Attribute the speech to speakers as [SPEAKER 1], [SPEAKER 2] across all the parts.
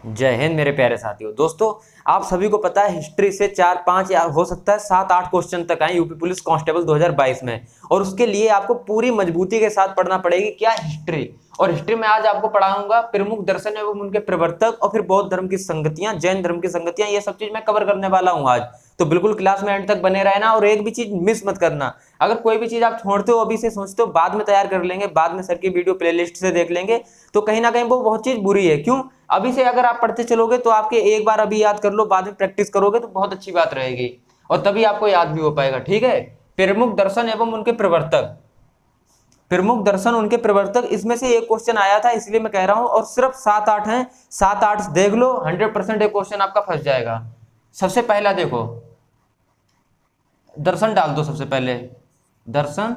[SPEAKER 1] जय हिंद मेरे प्यारे साथियों। दोस्तों, आप सभी को पता है हिस्ट्री से 4-5 या हो सकता है 7-8 क्वेश्चन तक आए यूपी पुलिस कांस्टेबल 2022 में। और उसके लिए आपको पूरी मजबूती के साथ पढ़ना पड़ेगी क्या, हिस्ट्री। और हिस्ट्री में आज आपको पढ़ाऊंगा प्रमुख दर्शन एवं उनके प्रवर्तक, और फिर बौद्ध धर्म की संगतियां, जैन धर्म की संगतियां, ये सब चीज मैं कवर करने वाला हूं आज। तो बिल्कुल क्लास में एंड तक बने रहना और एक भी चीज मिस मत करना। अगर कोई भी चीज आप छोड़ते हो, अभी से सोचते हो बाद में तैयार कर लेंगे, बाद में सर की वीडियो प्लेलिस्ट से देख लेंगे, तो कहीं ना कहीं वो बहुत चीज बुरी है। क्यों? अभी से अगर आप पढ़ते चलोगे तो आपके एक बार अभी याद कर लो, बाद में प्रैक्टिस करोगे तो बहुत अच्छी बात रहेगी और तभी आपको याद भी हो पाएगा। ठीक है। प्रमुख दर्शन एवं उनके प्रवर्तक, प्रमुख दर्शन उनके प्रवर्तक, इसमें से एक क्वेश्चन आया था इसलिए मैं कह रहा हूं। और सिर्फ 7-8 हैं, 7-8 देख लो, 100% एक क्वेश्चन आपका फंस जाएगा। सबसे पहला देखो, दर्शन डाल दो सबसे पहले, दर्शन,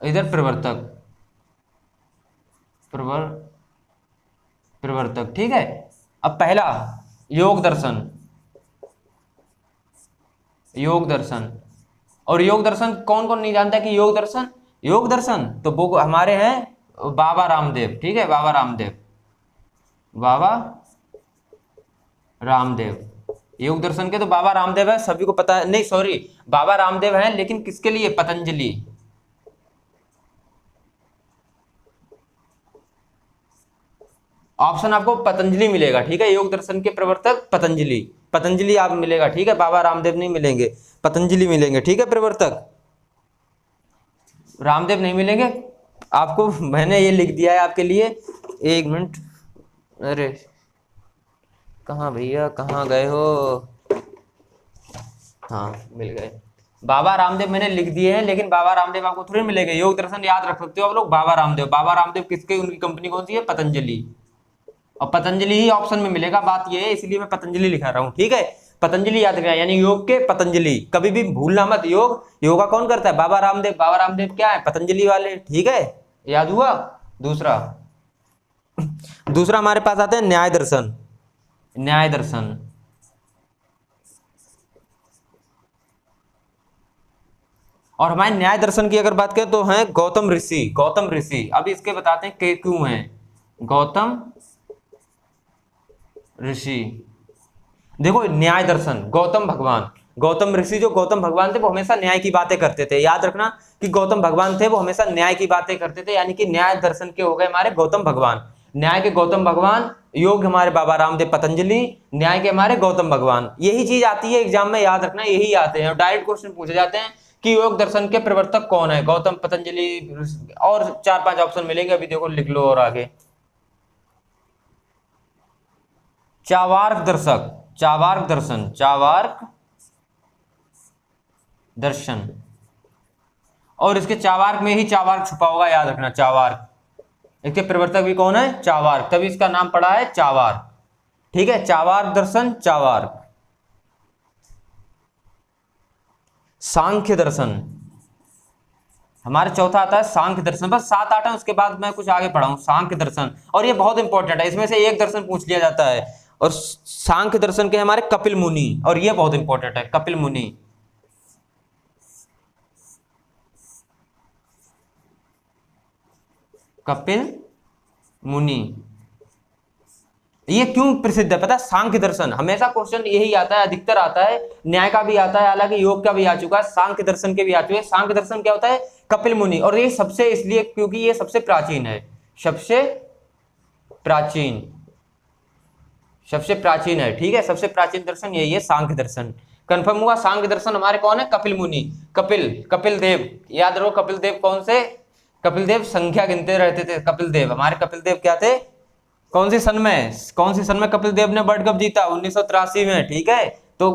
[SPEAKER 1] इधर प्रवर्तक, प्रवर्तक। ठीक है। अब पहला योग दर्शन, योग दर्शन। और योग दर्शन कौन कौन नहीं जानता कि योग दर्शन, योग दर्शन तो वो हमारे हैं बाबा रामदेव। ठीक है, बाबा रामदेव, बाबा रामदेव। योग दर्शन के तो बाबा रामदेव है, सभी को पता है। नहीं सॉरी, बाबा रामदेव है लेकिन किसके लिए? पतंजलि। ऑप्शन आपको पतंजलि मिलेगा। ठीक है, योग दर्शन के प्रवर्तक पतंजलि, पतंजलि आप मिलेगा। ठीक है, बाबा रामदेव नहीं मिलेंगे, पतंजलि मिलेंगे। ठीक है, प्रवर्तक रामदेव नहीं मिलेंगे आपको। मैंने ये लिख दिया है आपके लिए, एक मिनट। अरे कहाँ भैया, कहाँ गए हो? हाँ मिल गए। बाबा रामदेव मैंने लिख दिए हैं, लेकिन बाबा रामदेव आपको थोड़ी मिलेंगे। योग दर्शन याद रख सकते हो आप लोग। बाबा रामदेव, बाबा रामदेव किसके, उनकी कंपनी कौन सी है? पतंजलि। और पतंजलि ही ऑप्शन में मिलेगा, बात ये है, इसलिए मैं पतंजलि लिखा रहा हूँ। ठीक है, पतंजलि याद रखना, यानी योग के पतंजलि, कभी भी भूलना मत। योग, योगा कौन करता है? बाबा रामदेव। बाबा रामदेव क्या है? पतंजलि वाले। ठीक है, याद हुआ। दूसरा, दूसरा हमारे पास आते हैं न्याय दर्शन, न्याय दर्शन। और हमारे न्याय दर्शन की अगर बात करें तो हैं गौतम ऋषि, गौतम ऋषि। अब इसके बताते हैं कि क्यों हैं गौतम ऋषि। देखो, न्याय दर्शन, गौतम भगवान, गौतम ऋषि जो गौतम भगवान थे वो हमेशा न्याय की बातें करते थे। याद रखना कि गौतम भगवान थे वो हमेशा न्याय की बातें करते थे, यानी कि न्याय दर्शन के हो गए हमारे गौतम भगवान। न्याय के गौतम भगवान, योग हमारे बाबा रामदेव पतंजलि, न्याय के हमारे गौतम भगवान। यही चीज आती है एग्जाम में, याद रखना यही आते हैं। और डायरेक्ट क्वेश्चन पूछे जाते हैं कि योग दर्शन के प्रवर्तक कौन है? गौतम, पतंजलि, और 4-5 ऑप्शन मिलेंगे, अभी देखो लिख लो। और आगे चावार्क दर्शक, चावार्क दर्शन, चावार्क दर्शन। और इसके चावार्क में ही चावार्क छुपा होगा, याद रखना, चावार्क। इसके प्रवर्तक भी कौन है? चावार्क, तभी इसका नाम पड़ा है चावार्क। ठीक है, चावार्क दर्शन, चावार्क। सांख्य दर्शन, हमारे चौथा आता है सांख्य दर्शन। बस 7-8 है, उसके बाद मैं कुछ आगे पढ़ाऊं। सांख्य दर्शन, और ये बहुत इंपॉर्टेंट है, इसमें से एक दर्शन पूछ लिया जाता है। और सांख्य दर्शन के हमारे कपिल मुनि, और ये बहुत इंपॉर्टेंट है, कपिल मुनि। कपिल मुनि, ये क्यों प्रसिद्ध है पता है? सांख्य दर्शन हमेशा क्वेश्चन यही आता है, अधिकतर आता है। न्याय का भी आता है, हालांकि योग का भी आ चुका है, सांख्य दर्शन के भी आ चुके हैं। सांख्य दर्शन क्या होता है? कपिल मुनि। और ये सबसे इसलिए क्योंकि ये सबसे प्राचीन है, सबसे प्राचीन, सबसे प्राचीन है। ठीक है, सबसे प्राचीन दर्शन यही है, सांख्य दर्शन। कंफर्म हुआ? सांख्य दर्शन हमारे कौन है? कपिल मुनि। कपिल, कपिल देव, याद रहो कपिल देव कौन से? कपिल देव संख्या गिनते रहते थे। कपिल देव, हमारे कपिल देव क्या थे? कौन सी सन में, कौन सी सन में कपिल देव ने वर्ल्ड कप जीता? 1983 में। ठीक है, तो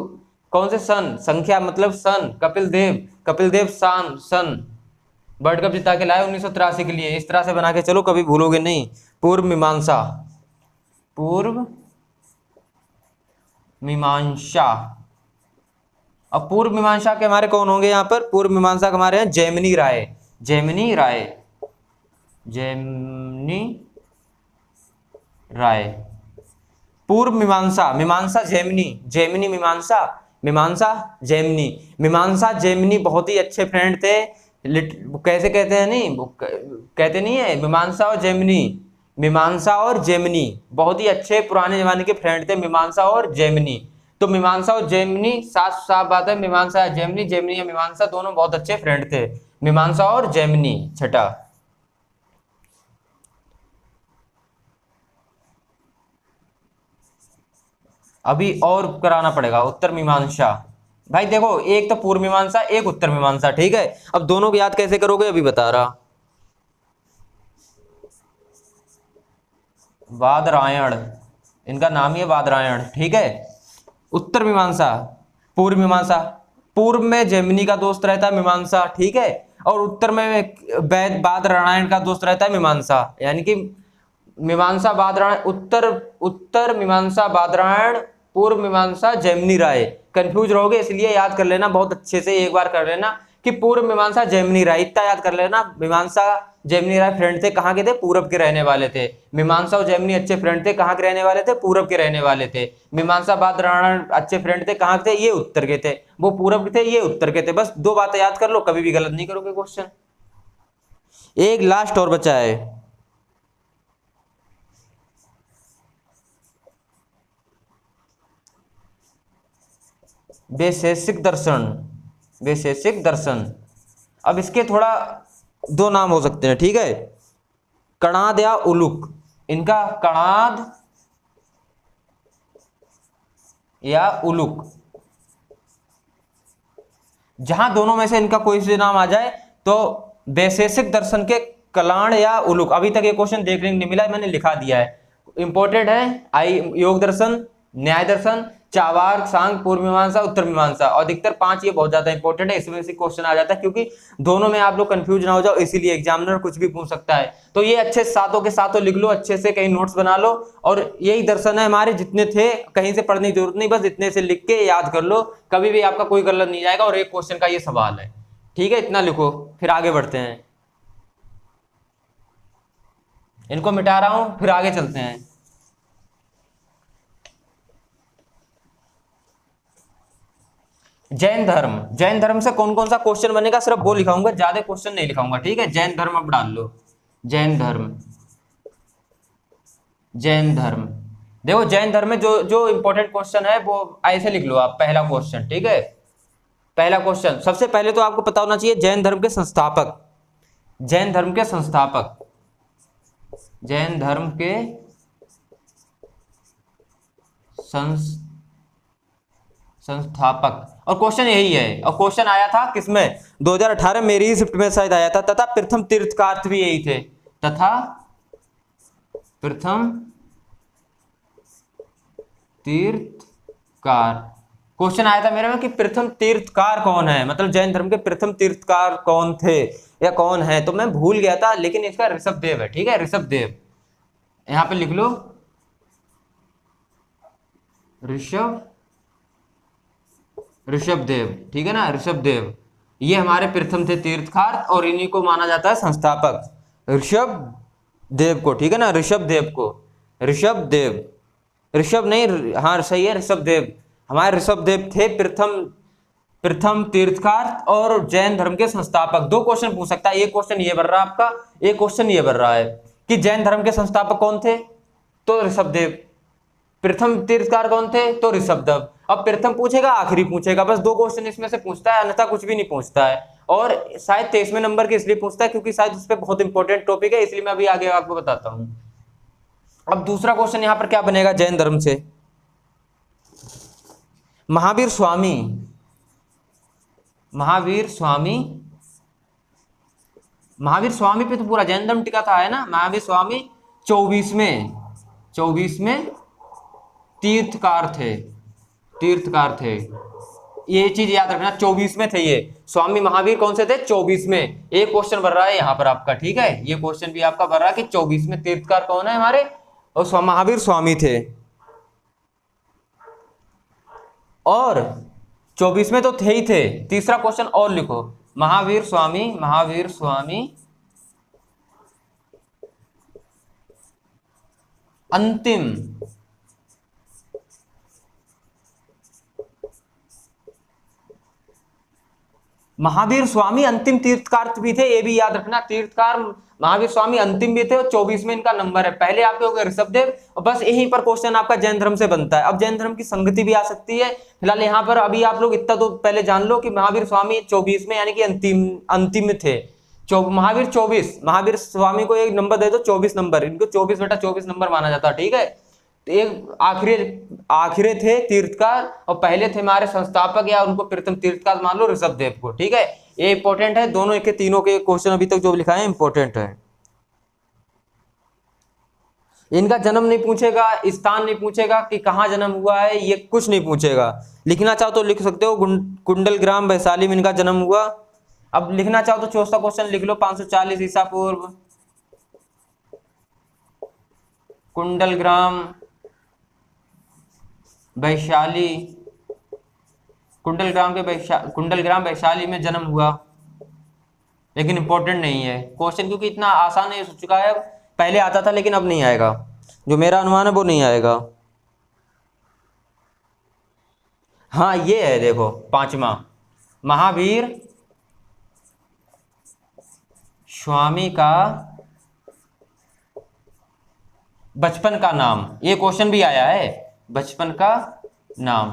[SPEAKER 1] कौन से सन, संख्या मतलब सन, कपिल देव, कपिल देव सन, सन वर्ल्ड कप जिता के लाए 1983 के लिए। इस तरह से बना के चलो, कभी भूलोगे नहीं। पूर्व मीमांसा, पूर्व मीमांसा। अब पूर्व मीमांसा के हमारे कौन होंगे यहाँ पर? पूर्व मीमांसा के हमारे हैं जैमिनी राय, जैमिनी राय, जैमिनी राय। पूर्व मीमांसा, मीमांसा जैमिनी, जैमिनी मीमांसा, मीमांसा जैमिनी। मीमांसा जैमिनी बहुत ही अच्छे फ्रेंड थे। कैसे कहते हैं, नहीं वो कहते नहीं है मीमांसा और जैमिनी, मीमांसा और जेमिनी बहुत ही अच्छे पुराने जमाने के फ्रेंड थे, मीमांसा और जेमिनी। तो मीमांसा और जेमिनी, साफ साफ बात है, मीमांसा या जेमिनी, जेमिनी या मीमांसा, दोनों बहुत अच्छे फ्रेंड थे, मीमांसा और जेमिनी। छठा, अभी और कराना पड़ेगा, उत्तर मीमांसा। भाई देखो, एक तो पूर्व मीमांसा, एक उत्तर मीमांसा, ठीक है। अब दोनों को याद कैसे करोगे अभी बता रहा। बादरायण, इनका नाम ही है बादरायण, ठीक है। उत्तर मीमांसा, पूर्व मीमांसा, पूर्व में जेमिनी का दोस्त रहता है मीमांसा, ठीक है, और उत्तर में वैद बादरायण का दोस्त रहता है मीमांसा, यानी कि मीमांसा बादरायण, उत्तर उत्तर मीमांसा बादरायण, पूर्व मीमांसा जेमिनी राय। कंफ्यूज रहोगे इसलिए याद कर लेना बहुत अच्छे से, एक बार कर लेना कि पूर्व मीमांसा जेमिनी राय, इतना याद कर लेना। मीमांसा जेमिनी राय फ्रेंड थे, कहाँ के थे, पूरब के रहने वाले थे। मीमांसा और जेमिनी अच्छे फ्रेंड थे, कहाँ के रहने वाले थे, पूरब के रहने वाले थे। मीमांसा बादरायण अच्छे फ्रेंड थे, कहाँ के थे, ये उत्तर के थे, वो पूरब के थे, ये उत्तर के थे। बस दो बातें याद कर लो, कभी भी गलत नहीं करोगे क्वेश्चन। एक लास्ट और बचा है, वैशेषिक दर्शन, वैशेषिक दर्शन। अब इसके थोड़ा दो नाम हो सकते हैं, ठीक है, कणाद या उलुक। इनका कणाद या उलुक, जहां दोनों में से इनका कोई से नाम आ जाए तो वैशेषिक दर्शन के कलाण या उलुक। अभी तक ये क्वेश्चन देखने को नहीं मिला, मैंने लिखा दिया है, इंपॉर्टेंट है। आई योग दर्शन, न्याय दर्शन, चावार, सांग, पूर्व मीमांसा, उत्तर मीमांसा, और अधिकतर पांच ये बहुत ज्यादा इंपॉर्टेंट है, इसमें से क्वेश्चन आ जाता है, क्योंकि दोनों में आप लोग कंफ्यूज ना हो जाओ, इसीलिए एग्जामिनर कुछ भी पूछ सकता है। तो ये अच्छे सातों के सातों लिख लो, अच्छे से कहीं नोट्स बना लो, और यही दर्शन है हमारे, जितने थे कहीं से पढ़ने की जरूरत नहीं, बस इतने से लिख के याद कर लो, कभी भी आपका कोई गलत नहीं जाएगा। और एक क्वेश्चन का ये सवाल है, ठीक है, इतना लिखो, फिर आगे बढ़ते हैं। इनको मिटा रहा हूं, फिर आगे चलते हैं। जैन धर्म, जैन धर्म से कौन कौन सा क्वेश्चन बनेगा सिर्फ वो लिखाऊंगा, ज्यादा क्वेश्चन नहीं लिखाऊंगा, ठीक है। जैन धर्म अब डाल लो, जैन धर्म, जैन धर्म। देखो जैन धर्म में जो जो इंपॉर्टेंट क्वेश्चन है वो ऐसे लिख लो आप, पहला क्वेश्चन, ठीक है। पहला क्वेश्चन, सबसे पहले तो आपको पता होना चाहिए जैन धर्म के संस्थापक, जैन धर्म के संस्थापक, जैन धर्म के संस्थापक। और क्वेश्चन यही है, और क्वेश्चन आया था किसमें, 2018 मेरी ही शिफ्ट में शायद आया था। तथा प्रथम तीर्थकार भी यही थे, तथा प्रथम तीर्थकार। क्वेश्चन आया था मेरे में कि प्रथम तीर्थकार कौन है, मतलब जैन धर्म के प्रथम तीर्थकार कौन थे या कौन है, तो मैं भूल गया था, लेकिन इसका ऋषभदेव है, ठीक है, ऋषभदेव। यहां पे लिख लो ऋषभ, ऋषभदेव, ठीक है ना, ऋषभदेव। ये हमारे प्रथम थे तीर्थकार, और इन्हीं को माना जाता है संस्थापक, ऋषभ देव को, ठीक है ना, ऋषभ देव को, ऋषभ देव, ऋषभ नहीं, हाँ सही है, ऋषभ देव। हमारे ऋषभ देव थे प्रथम, प्रथम तीर्थकार और जैन धर्म के संस्थापक। दो क्वेश्चन पूछ सकता है, एक क्वेश्चन ये बन रहा है आपका, एक क्वेश्चन ये बन रहा है कि जैन धर्म के संस्थापक कौन थे, तो ऋषभदेव। प्रथम तीर्थकार कौन थे, तो ऋषभदेव। अब प्रथम पूछेगा, आखिरी पूछेगा, बस दो क्वेश्चन इसमें से पूछता है, अन्यथा कुछ भी नहीं पूछता है। और शायद 23वें नंबर के इसलिए पूछता है क्योंकि शायद उस पर बहुत इंपॉर्टेंट टॉपिक है, इसलिए मैं अभी आगे आपको बताता हूं। अब दूसरा क्वेश्चन यहां पर क्या बनेगा जैन धर्म से, महावीर स्वामी, महावीर स्वामी, महावीर स्वामी पे तो पूरा जैन धर्म टिका था, है ना। महावीर स्वामी 24वें, 24वें तीर्थकार थे, तीर्थकार थे, ये चीज याद रखना, 24वें थे ये स्वामी महावीर, कौन से थे, 24वें। एक क्वेश्चन बन रहा है यहां पर आपका, ठीक है, ये क्वेश्चन भी आपका बन रहा है कि 24वें तीर्थकार कौन है हमारे, और महावीर स्वामी थे। और 24वें तो थे ही थे, तीसरा क्वेश्चन और लिखो, महावीर स्वामी, महावीर स्वामी अंतिम, महावीर स्वामी अंतिम तीर्थकार भी थे, ये भी याद रखना। तीर्थकार महावीर स्वामी अंतिम भी थे और 24 में इनका नंबर है। पहले आपके हो गए ऋषभदेव, और बस यहीं पर क्वेश्चन आपका जैन धर्म से बनता है। अब जैन धर्म की संगति भी आ सकती है। फिलहाल यहाँ पर अभी आप लोग इतना तो पहले जान लो कि महावीर स्वामी 24 में यानी कि अंतिम में थे। महावीर 24, महावीर स्वामी को एक नंबर दे दो 24 नंबर, इनको 24/24 नंबर माना जाता है, ठीक है। तो एक आखिरी थे तीर्थकार, और पहले थे हमारे संस्थापक या उनको प्रथम तीर्थकार मान लो ऋषभदेव को, ठीक है। ये इंपॉर्टेंट है, दोनों के तीनों के क्वेश्चन अभी तक जो लिखा है इंपॉर्टेंट है। इनका जन्म नहीं पूछेगा, स्थान नहीं पूछेगा कि कहाँ जन्म हुआ है, ये कुछ नहीं पूछेगा। लिखना चाहो तो लिख सकते हो, कुंडल ग्राम वैशाली में इनका जन्म हुआ। अब लिखना चाहो तो चौथा क्वेश्चन लिख लो, 540 ईसा पूर्व, कुंडल ग्राम वैशाली, कुंडल ग्राम वैशाली में जन्म हुआ। लेकिन इंपॉर्टेंट नहीं है क्वेश्चन, क्योंकि इतना आसान नहीं हो चुका है। पहले आता था लेकिन अब नहीं आएगा, जो मेरा अनुमान है वो नहीं आएगा। हाँ ये है, देखो 5वां, महावीर स्वामी का बचपन का नाम, ये क्वेश्चन भी आया है। बचपन का नाम,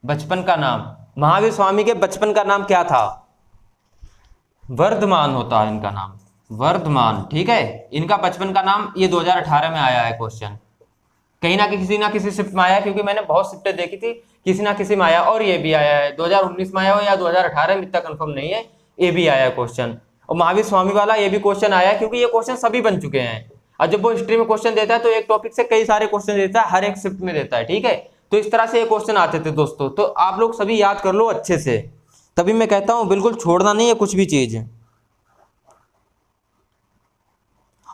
[SPEAKER 1] बचपन का नाम, महावीर स्वामी के बचपन का नाम क्या था? वर्धमान होता है इनका नाम, वर्धमान, ठीक है। इनका बचपन का नाम, ये 2018 में आया है क्वेश्चन, कहीं ना किसी शिफ्ट में आया है, क्योंकि मैंने बहुत शिफ्टें देखी थी, किसी ना किसी में आया। और ये भी आया है 2019 में आया हो या 2018 में, इतना कंफर्म नहीं है, ये भी आया है क्वेश्चन। और महावीर स्वामी वाला ये भी क्वेश्चन आया है, क्योंकि ये क्वेश्चन सभी बन चुके हैं। और जब वो हिस्ट्री में क्वेश्चन देता है तो एक टॉपिक से कई सारे क्वेश्चन देता है, हर एक शिफ्ट में देता है, ठीक है। तो इस तरह से ये क्वेश्चन आते थे दोस्तों, तो आप लोग सभी याद कर लो अच्छे से, तभी मैं कहता हूँ बिल्कुल छोड़ना नहीं है कुछ भी चीज।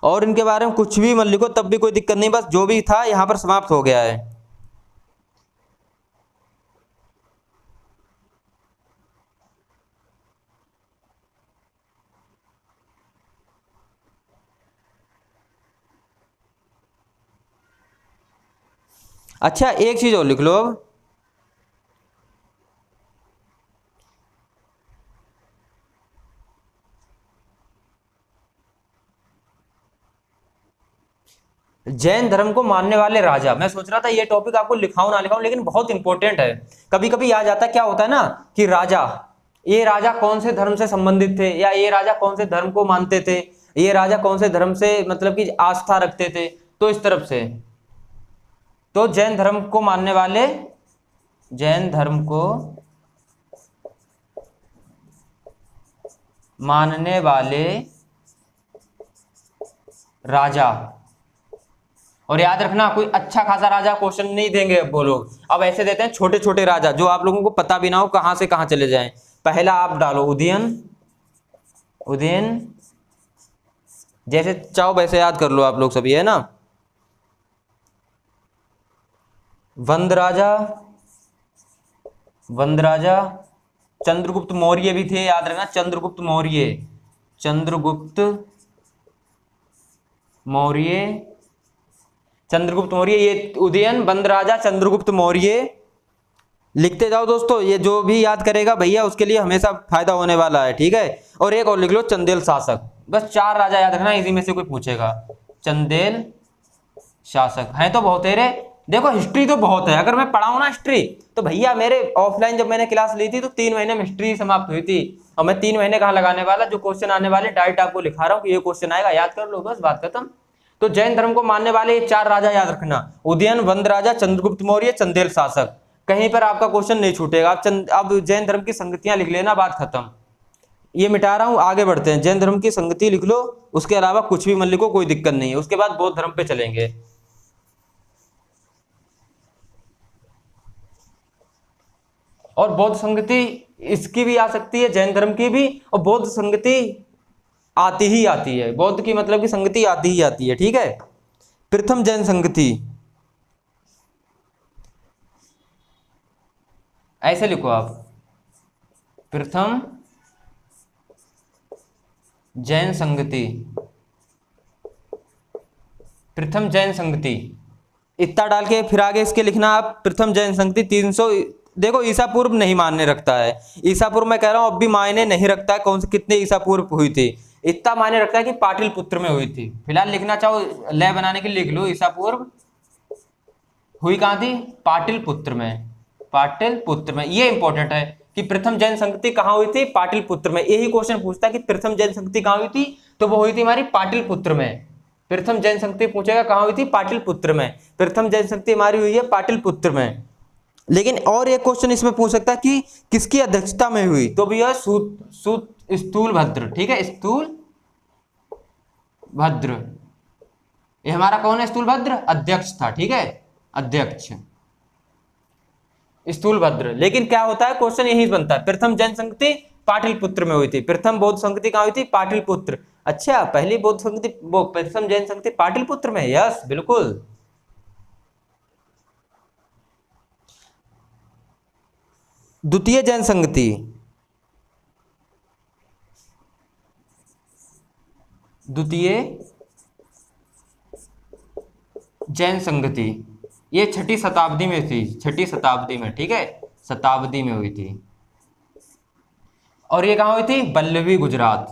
[SPEAKER 1] और इनके बारे में कुछ भी मत लिखो तब भी कोई दिक्कत नहीं, बस जो भी था यहाँ पर समाप्त हो गया है। अच्छा एक चीज और लिख लो, अब जैन धर्म को मानने वाले राजा, मैं सोच रहा था ये टॉपिक आपको लिखाऊं ना लिखाऊं, लेकिन बहुत इंपॉर्टेंट है। कभी कभी आ जाता है, क्या होता है ना कि राजा, ये राजा कौन से धर्म से संबंधित थे, या ये राजा कौन से धर्म को मानते थे, ये राजा कौन से धर्म से मतलब कि आस्था रखते थे, तो इस तरफ से। तो जैन धर्म को मानने वाले, जैन धर्म को मानने वाले राजा, और याद रखना कोई अच्छा खासा राजा क्वेश्चन नहीं देंगे वो लोग, अब ऐसे देते हैं छोटे छोटे राजा जो आप लोगों को पता भी ना हो कहां से कहां चले जाएं। पहला आप डालो उदयन, उदयन जैसे चाहो वैसे याद कर लो आप लोग सभी, है ना। वंद राजा, वंद राजा, चंद्रगुप्त मौर्य भी थे, याद रखना, चंद्रगुप्त मौर्य, चंद्रगुप्त मौर्य, चंद्रगुप्त मौर्य, ये उदयन, वंद राजा, चंद्रगुप्त मौर्य। लिखते जाओ दोस्तों, ये जो भी याद करेगा भैया उसके लिए हमेशा फायदा होने वाला है, ठीक है। और एक और लिख लो, चंदेल शासक, बस 4 राजा याद रखना, इसी में से कोई पूछेगा। चंदेल शासक हैं तो बहुत है रे, देखो हिस्ट्री तो बहुत है। अगर मैं पढ़ाऊँ ना हिस्ट्री, तो भैया मेरे ऑफलाइन जब मैंने क्लास ली थी तो 3 महीने में हिस्ट्री समाप्त हुई थी, और मैं 3 महीने कहाँ लगाने वाला, जो क्वेश्चन आने वाले डायरेक्ट आपको लिखा रहा हूँ कि ये क्वेश्चन आएगा, याद कर लो, बस बात खत्म। तो जैन धर्म को मानने वाले ये 4 राजा याद रखना, उदयन, वंद राजा, चंद्रगुप्त मौर्य, चंदेल शासक, कहीं पर आपका क्वेश्चन नहीं छूटेगा। अब जैन धर्म की संगतियां लिख लेना, बात खत्म। ये मिटा रहा हूं, आगे बढ़ते हैं। जैन धर्म की संगति लिख लो, उसके अलावा कुछ भी मत लिखो, कोई दिक्कत नहीं है। उसके बाद बौद्ध धर्म पे चलेंगे। और बौद्ध संगति इसकी भी आ सकती है, जैन धर्म की भी, और बौद्ध संगति आती ही आती है, बौद्ध की मतलब की संगति आती ही आती है, ठीक है। प्रथम जैन संगति, ऐसे लिखो आप, प्रथम जैन संगति, प्रथम जैन संगति, इतना डाल के फिर आगे इसके लिखना आप, प्रथम जैन संगति 300 देखो ईसा पूर्व नहीं मायने रखता है, ईसा पूर्व मैं कह रहा हूँ अब भी मायने नहीं रखता है कौन से कितने ईसा पूर्व हुई थी, इतना मायने रखता है कि पाटलिपुत्र में हुई थी। फिलहाल लिखना चाहो लय बनाने के लिए लिख लो, ईसा पूर्व हुई कहाँ थी, पाटलिपुत्र में, पाटलिपुत्र में। ये इंपॉर्टेंट है कि प्रथम जैन संगति कहाँ हुई थी, पाटलिपुत्र में। यही क्वेश्चन पूछता है कि प्रथम जैन संगति कहाँ हुई थी, तो वो हुई थी हमारी पाटलिपुत्र में। प्रथम जैन संगति पूछेगा कहाँ हुई थी, पाटलिपुत्र में। प्रथम जैन संगति हमारी हुई है पाटलिपुत्र में। लेकिन और एक क्वेश्चन इसमें पूछ सकता है कि किसकी अध्यक्षता में हुई, तो भैया स्थूल भद्र, ठीक है, स्थूल भद्र। ये हमारा कौन है, स्थूल भद्र अध्यक्ष था, ठीक है, अध्यक्ष स्थूल भद्र। लेकिन क्या होता है क्वेश्चन यही बनता है, प्रथम जैन संगति पाटलिपुत्र में हुई थी, प्रथम बौद्ध संगति कहाँ हुई थी, पाटलिपुत्र। अच्छा, पहली बौद्ध संगति प्रथम जैन संगति पाटलिपुत्र में, यस बिल्कुल। द्वितीय जैन संगति, द्वितीय जैन संगति ये 6ठी शताब्दी में थी, 6ठी शताब्दी में, ठीक है, शताब्दी में हुई थी। और ये कहाँ हुई थी, वल्लभी गुजरात,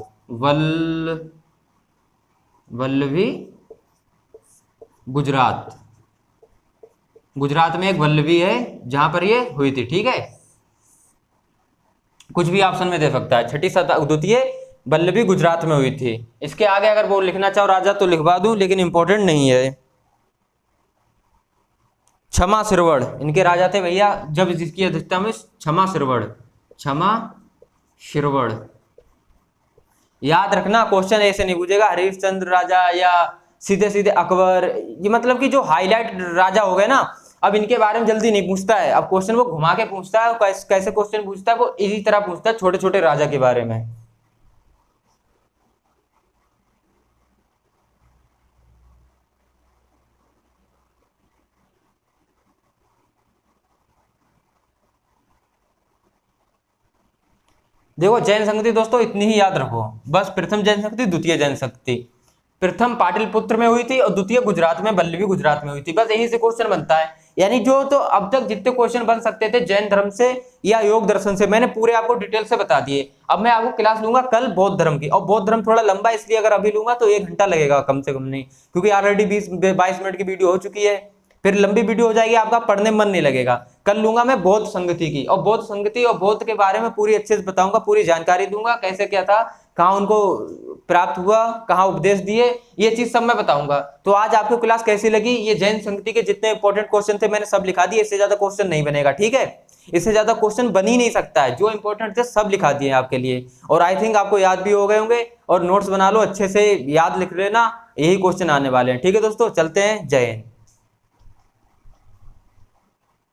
[SPEAKER 1] वल्लभी गुजरात। गुजरात में एक वल्लभी है जहां पर ये हुई थी, ठीक है, कुछ भी ऑप्शन में दे सकता है। 6ठी शताब्दी द्वितीय वल्लभी गुजरात में हुई थी। इसके आगे अगर वो लिखना चाहो राजा तो लिखवा दूं, लेकिन इंपॉर्टेंट नहीं है। क्षमा श्रवण इनके राजा थे भैया, जब जिसकी अध्यक्षता में क्षमा श्रवण, क्षमा श्रवण। याद रखना क्वेश्चन ऐसे नहीं पूछेगा हरिश्चंद्र राजा या सीधे सीधे अकबर, ये मतलब कि जो हाईलाइट राजा हो गए ना, अब इनके बारे में जल्दी नहीं पूछता है। अब क्वेश्चन वो घुमा के पूछता है, कैसे क्वेश्चन पूछता है, वो इसी तरह पूछता है छोटे छोटे राजा के बारे में। देखो जैन संगति दोस्तों इतनी ही याद रखो बस, प्रथम जैन संगति, द्वितीय जैन संगति, प्रथम पाटलिपुत्र में हुई थी और द्वितीय गुजरात में, वल्लभी गुजरात में हुई थी। बस यही से क्वेश्चन बनता है। यानी जो तो अब तक जितने क्वेश्चन बन सकते थे जैन धर्म से या योग दर्शन से, मैंने पूरे आपको डिटेल से बता दिए। अब मैं आपको क्लास लूंगा कल बौद्ध धर्म की, और बौद्ध धर्म थोड़ा लंबा है, इसलिए अगर अभी लूंगा तो 1 घंटा लगेगा कम से कम, नहीं क्योंकि ऑलरेडी 20-22 मिनट की वीडियो हो चुकी है, फिर लंबी वीडियो हो जाएगी, आपका पढ़ने में मन नहीं लगेगा। कल लूंगा मैं बौद्ध संगति की, और बौद्ध संगति और बौद्ध के बारे में पूरी अच्छे से बताऊंगा, पूरी जानकारी दूंगा, कैसे क्या था, कहाँ उनको प्राप्त हुआ, कहाँ उपदेश दिए, ये चीज सब मैं बताऊंगा। तो आज आपको क्लास कैसी लगी, ये जैन संगति के जितने इंपॉर्टेंट क्वेश्चन थे मैंने सब लिखा दिए, इससे ज्यादा क्वेश्चन नहीं बनेगा, ठीक है, इससे ज्यादा क्वेश्चन बन ही नहीं सकता है। जो इंपॉर्टेंट थे सब लिखा दिए आपके लिए, और आई थिंक आपको याद भी हो गए होंगे। और नोट्स बना लो अच्छे से, याद लिख लेना, यही क्वेश्चन आने वाले हैं। ठीक है दोस्तों, चलते हैं, जय हिंद।